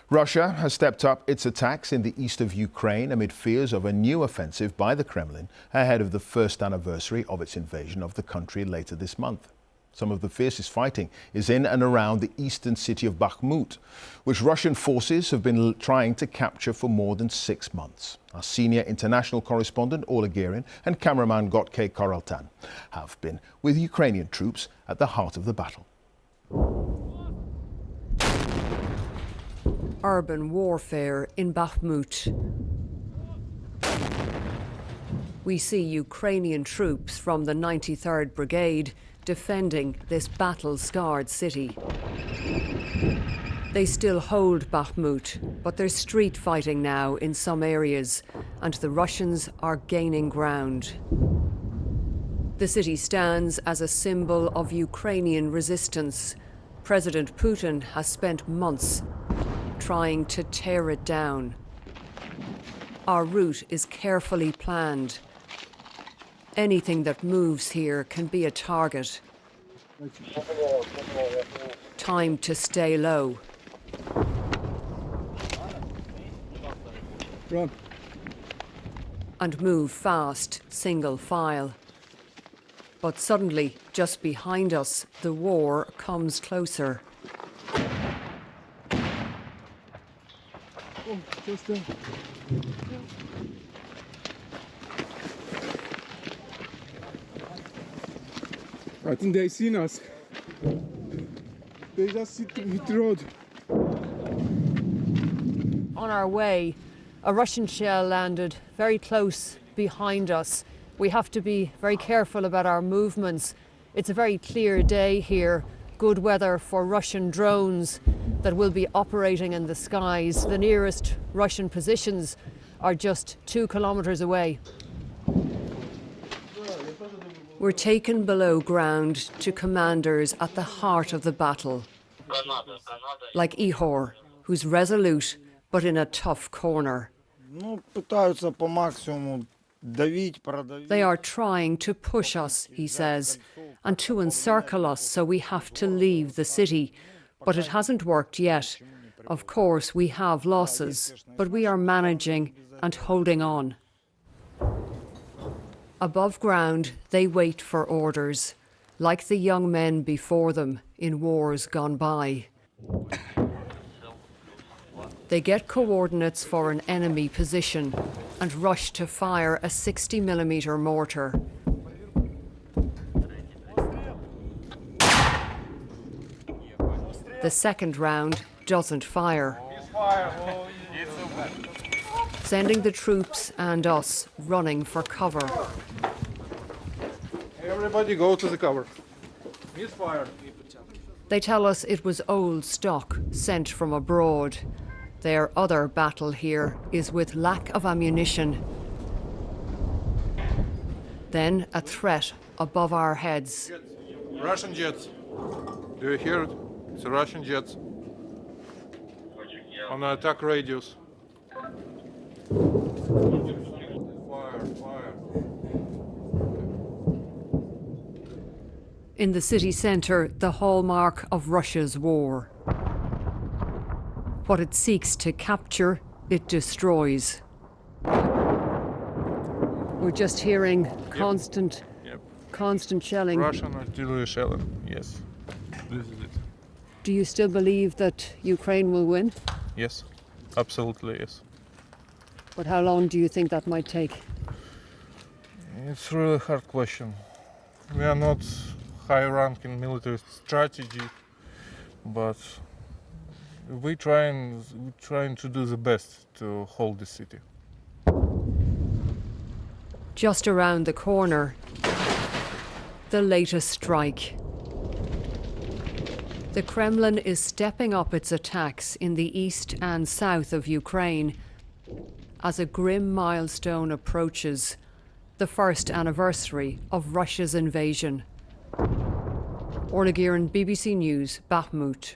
Russia has stepped up its attacks in the east of Ukraine amid fears of a new offensive by the Kremlin ahead of the first anniversary of its invasion of the country later this month. Some of the fiercest fighting is in and around the eastern city of Bachmut, which Russian forces have been trying to capture for more than 6 months. Our senior international correspondent Orla Guerin and cameraman Goktay Koraltan have been with Ukrainian troops at the heart of the battle. Urban warfare in Bachmut. We see Ukrainian troops from the 93rd Brigade defending this battle-scarred city. They still hold Bachmut, but there's street fighting now in some areas, and the Russians are gaining ground. The city stands as a symbol of Ukrainian resistance. President Putin has spent months trying to tear it down. Our route is carefully planned. Anything that moves here can be a target. Time to stay low. Run. And move fast, single file. But suddenly, just behind us, the war comes closer. Oh, just there. I think they've seen us. They just hit the road. On our way, a Russian shell landed very close behind us. We have to be very careful about our movements. It's a very clear day here, good weather for Russian drones that will be operating in the skies. The nearest Russian positions are just 2 kilometers away. We're taken below ground to commanders at the heart of the battle, like Ihor, who's resolute but in a tough corner. They are trying to push us, he says, and to encircle us, so we have to leave the city. But it hasn't worked yet. Of course, we have losses, but we are managing and holding on. Above ground, they wait for orders, like the young men before them in wars gone by. They get coordinates for an enemy position and rush to fire a 60mm mortar. The second round doesn't fire, sending the troops and us running for cover. Everybody go to the cover. Misfire. They tell us it was old stock sent from abroad. Their other battle here is with lack of ammunition. Then a threat above our heads. Russian jets. Do you hear it? It's Russian jets. On the attack radius. Fire, fire. In the city centre, the hallmark of Russia's war. What it seeks to capture, it destroys. We're just hearing constant shelling. Russian artillery shelling, yes. This is it. Do you still believe that Ukraine will win? Yes, absolutely yes. But how long do you think that might take? It's a really hard question. We are not high-ranking military strategy, but we're trying to do the best to hold the city. Just around the corner, the latest strike. The Kremlin is stepping up its attacks in the east and south of Ukraine as a grim milestone approaches, the first anniversary of Russia's invasion. Orla Guerin, BBC News, Bakhmut.